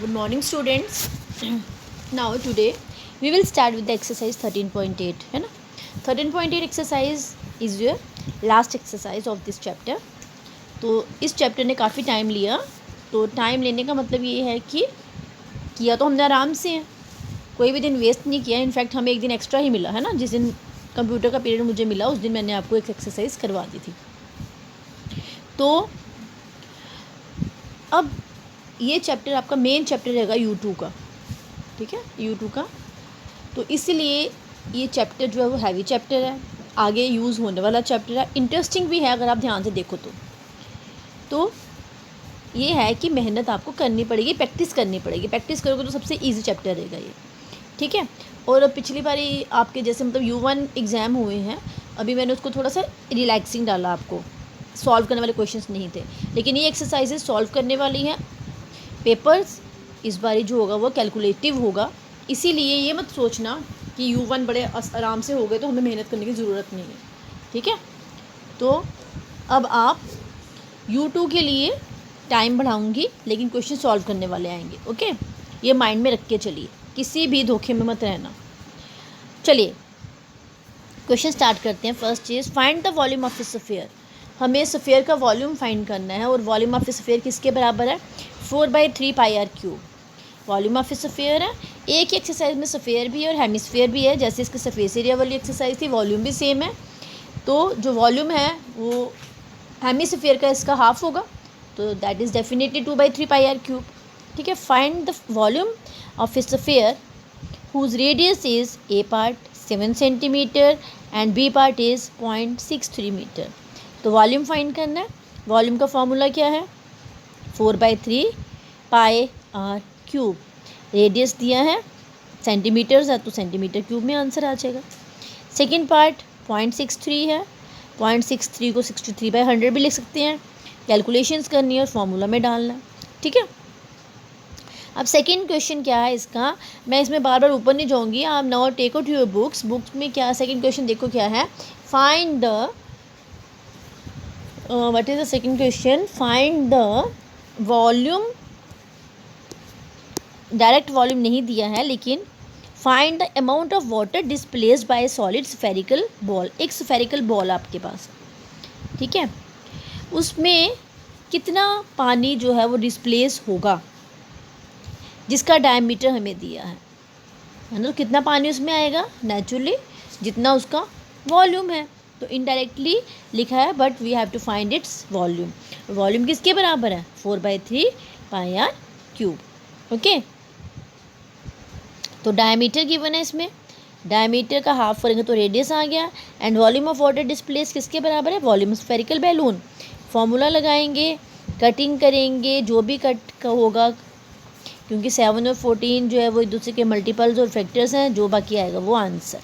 Good morning, students. Now today we will start with the exercise 13.8 है ना. 13.8 exercise is your last exercise of this chapter. तो इस chapter ने काफ़ी time लिया. तो टाइम लेने का मतलब ये है कि किया तो हमने आराम से है, कोई भी दिन वेस्ट नहीं किया. इनफैक्ट हमें एक दिन एक्स्ट्रा ही मिला है ना. जिस दिन कंप्यूटर का पीरियड मुझे मिला उस दिन मैंने आपको एक एक्सरसाइज करवा दी थी. तो अब ये चैप्टर आपका मेन चैप्टर रहेगा U2 का. ठीक है, U2 का. तो इसीलिए ये चैप्टर जो है वो हैवी चैप्टर है, आगे यूज़ होने वाला चैप्टर है, इंटरेस्टिंग भी है अगर आप ध्यान से देखो तो ये है कि मेहनत आपको करनी पड़ेगी, प्रैक्टिस करनी पड़ेगी. प्रैक्टिस करोगे तो सबसे ईजी चैप्टर रहेगा ये. ठीक है. और पिछली बारी आपके जैसे मतलब U1 एग्ज़ाम हुए हैं, अभी मैंने उसको थोड़ा सा रिलैक्सिंग डाला, आपको सॉल्व करने वाले क्वेश्चंस नहीं थे, लेकिन ये एक्सरसाइजेज सॉल्व करने वाली हैं. पेपर्स इस बारी जो होगा वो कैलकुलेटिव होगा, इसीलिए ये मत सोचना कि U1 बड़े आराम से हो गए तो हमें मेहनत करने की ज़रूरत नहीं है. ठीक है. तो अब आप U2 के लिए टाइम बढ़ाऊंगी, लेकिन क्वेश्चन सॉल्व करने वाले आएंगे. ओके, ये माइंड में रख के चलिए, किसी भी धोखे में मत रहना. चलिए क्वेश्चन स्टार्ट करते हैं. First cheese, find the volume of A sphere. हमें स्फीयर का वॉल्यूम फाइंड करना है, और वॉल्यूम ऑफ ए स्फीयर किसके बराबर है? 4/3 πr³ volume of A sphere है. एक ही एक्सरसाइज में स्फीयर भी है और हेमिस्फीयर भी है. जैसे इसकी सरफेस एरिया वाली एक्सरसाइज थी, वॉल्यूम भी सेम है. तो जो वॉल्यूम है वो हेमिस्फीयर का इसका हाफ होगा, तो दैट इज़ डेफिनेटली 2/3 πr³. ठीक है. Find the volume of A sphere whose radius is A part 7 centimeter and B part is 0.63 metre. तो वॉल्यूम फाइंड करना है. वॉल्यूम का फॉर्मूला क्या है? 4/3 πr³. रेडियस दिया है सेंटीमीटर्स है, तो सेंटीमीटर क्यूब में आंसर आ जाएगा. सेकेंड पार्ट 0.63 है. 0.63 को 63/100 भी लिख सकते हैं. कैलकुलेशंस करनी है और फॉर्मूला में डालना है. ठीक है. अब सेकंड क्वेश्चन क्या है इसका, मैं इसमें बार बार ऊपर नहीं जाऊंगी. आप now take out your books. Books में क्या सेकंड क्वेश्चन देखो क्या है. Find the what is the second question. Find the volume. Direct volume नहीं दिया है, लेकिन find the amount of water displaced by solid spherical ball. एक स्फेरिकल बॉल आपके पास. ठीक है. उसमें कितना पानी जो है वो डिस्प्लेस होगा, जिसका डायमीटर हमें दिया है ना. तो कितना पानी उसमें आएगा? नेचुरली जितना उसका वॉल्यूम है. तो इनडायरेक्टली लिखा है, but we have to find its volume. Volume किसके बराबर है? 4/3 πr³. ओके. तो डायमीटर गिवन है इसमें, डायमीटर का हाफ करेंगे तो रेडियस आ गया. And volume of water displace किसके बराबर है? Volume spherical balloon. फॉर्मूला लगाएंगे, कटिंग करेंगे, जो भी कट का होगा, क्योंकि 7 और 14 जो है वो एक दूसरे के मल्टीपल्स और फैक्टर्स हैं, जो बाकी आएगा वो आंसर.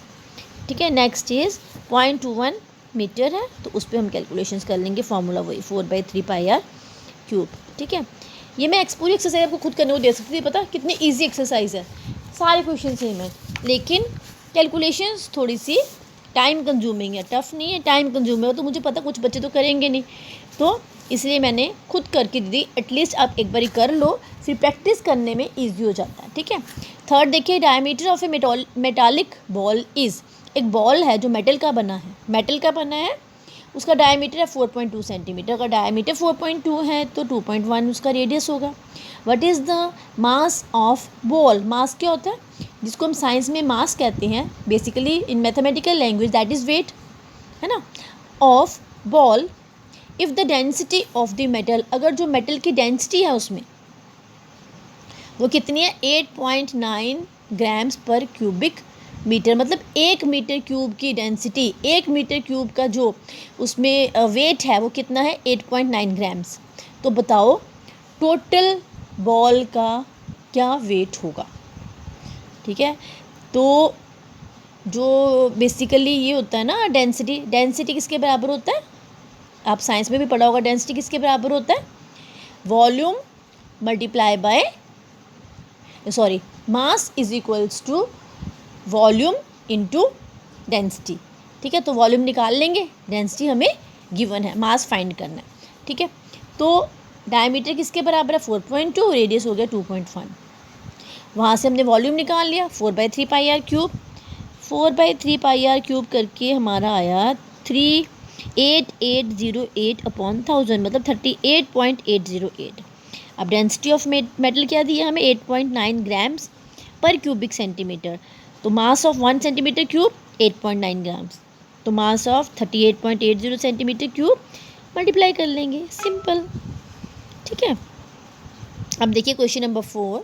ठीक है. नेक्स्ट इज़ 0.21 मीटर है, तो उस पर हम कैलकुलेशंस कर लेंगे. फॉर्मूला वही 4/3 πr³. ठीक है. ये मैं पूरी एक्सरसाइज आपको खुद करने को दे सकती थी. पता कितनी ईजी एक्सरसाइज है, सारे क्वेश्चन सेम है, लेकिन कैलकुलेशंस थोड़ी सी टाइम कंज्यूमिंग है. टफ नहीं है, टाइम कंज्यूमिंग है. तो मुझे पता कुछ बच्चे तो करेंगे नहीं, तो इसलिए मैंने खुद करके दी. एटलीस्ट आप एक बारी कर लो, फिर प्रैक्टिस करने में ईजी हो जाता है. ठीक है. थर्ड देखिए, diameter of A metallic ball is. एक बॉल है जो मेटल का बना है, मेटल का बना है, उसका डायमीटर है 4.2 सेंटीमीटर. का डायमीटर 4.2 है तो 2.1 उसका रेडियस होगा. What is the mass of ball. Mass क्या होता है? जिसको हम साइंस में मास कहते हैं, basically in mathematical language that is weight, है ना, of ball. If the density of the metal, अगर जो मेटल की डेंसिटी है उसमें वो कितनी है? 8.9 ग्राम्स पर क्यूबिक मीटर. मतलब 1 मीटर क्यूब की डेंसिटी, 1 मीटर क्यूब का जो उसमें वेट है वो कितना है? 8.9 ग्राम्स. तो बताओ टोटल बॉल का क्या वेट होगा. ठीक है. तो जो बेसिकली ये होता है ना, डेंसिटी, डेंसिटी किसके बराबर होता है? आप साइंस में भी पढ़ा होगा. डेंसिटी किसके बराबर होता है? Volume multiply by mass is equals to volume into density. ठीक है. तो वॉल्यूम निकाल लेंगे, डेंसिटी हमें गिवन है, मास फाइंड करना है. ठीक है. तो डायमीटर किसके बराबर है? 4.2, रेडियस हो गया 2.1. वहाँ से हमने वॉल्यूम निकाल लिया 4/3πr³। 4/3πr³ करके हमारा आया 38808/1000 मतलब 38.808। अब डेंसिटी ऑफ मेटल क्या दिया हमें 8.9 ग्राम्स पर क्यूबिक सेंटीमीटर। तो mass of 1 centimetre cube 8.9 grams, तो mass of 38.80 centimetre cube multiply कर लेंगे, सिंपल। ठीक है। अब देखिए क्वेश्चन नंबर 4।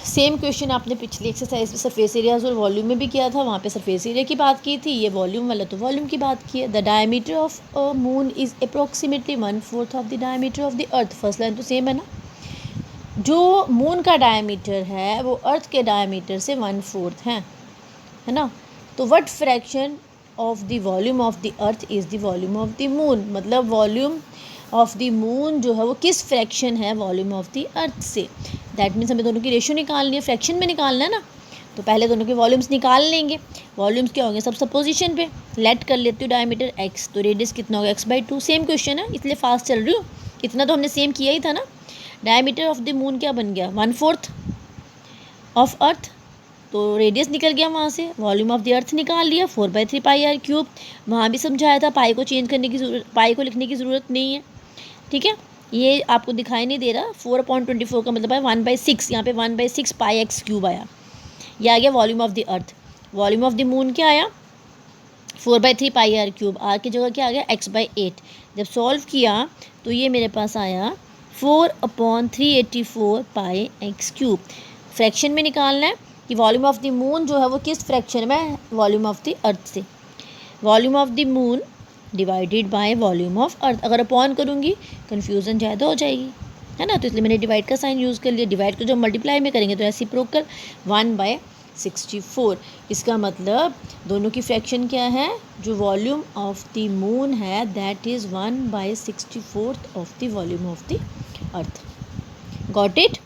सेम क्वेश्चन आपने पिछली एक्सरसाइज में सरफेस एरियाज और वॉल्यूम में भी किया था, वहाँ पे सरफेस एरिया की बात की थी, ये वॉल्यूम वाला तो वॉल्यूम की बात की है। The diameter of a moon is approximately 1/4 of the diameter of the earth. First line तो सेम है ना, जो मून का डायमीटर है वो अर्थ के डायमीटर से 1/4 है ना। तो what fraction of the volume of the earth is the volume of the moon, मतलब वॉल्यूम ऑफ द मून जो है वो किस फ्रैक्शन है वॉल्यूम ऑफ द अर्थ से। दैट मीन्स हमें दोनों की रेशियो निकालनी है, फ्रैक्शन में निकालना है ना। तो पहले दोनों के वॉल्यूम्स निकाल लेंगे। वॉल्यूम्स क्या होंगे, सब सपोजिशन पे लेट कर लेती हूँ डायमीटर x, तो रेडियस कितना होगा x/2। सेम क्वेश्चन है इसलिए फास्ट चल रही हूँ, इतना तो हमने सेम किया ही था ना। डायमीटर ऑफ द मून क्या बन गया 1/4 ऑफ अर्थ, तो रेडियस निकल गया वहाँ से। वॉल्यूम ऑफ द अर्थ निकाल लिया 4/3πr³। वहाँ भी समझाया था पाई को चेंज करने की जरूरत, पाई को लिखने की ज़रूरत नहीं है। ठीक है, ये आपको दिखाई नहीं दे रहा। 4/24 का मतलब है 1/6, यहाँ पे 1/6 πx³ आया, ये आ गया volume of the earth. Volume of the moon क्या आया 4/3πr³, आर की जगह क्या आ गया x/8। जब सॉल्व किया तो ये मेरे पास आया 4/384 πx³। फ्रैक्शन में निकालना है कि वॉल्यूम ऑफ द मून जो है वो किस फ्रैक्शन में वॉल्यूम ऑफ द अर्थ से। Volume of the moon divided by volume of earth, अगर अपॉन करूँगी कन्फ्यूज़न ज़्यादा हो जाएगी, है ना, तो इसलिए मैंने डिवाइड का साइन यूज़ कर लिया। डिवाइड को जब मल्टीप्लाई में करेंगे तो रेसिप्रोकल 1/64। इसका मतलब दोनों की फ्रैक्शन क्या है, जो वॉल्यूम ऑफ द मून है that is 1/64 of the volume of the earth. Got it.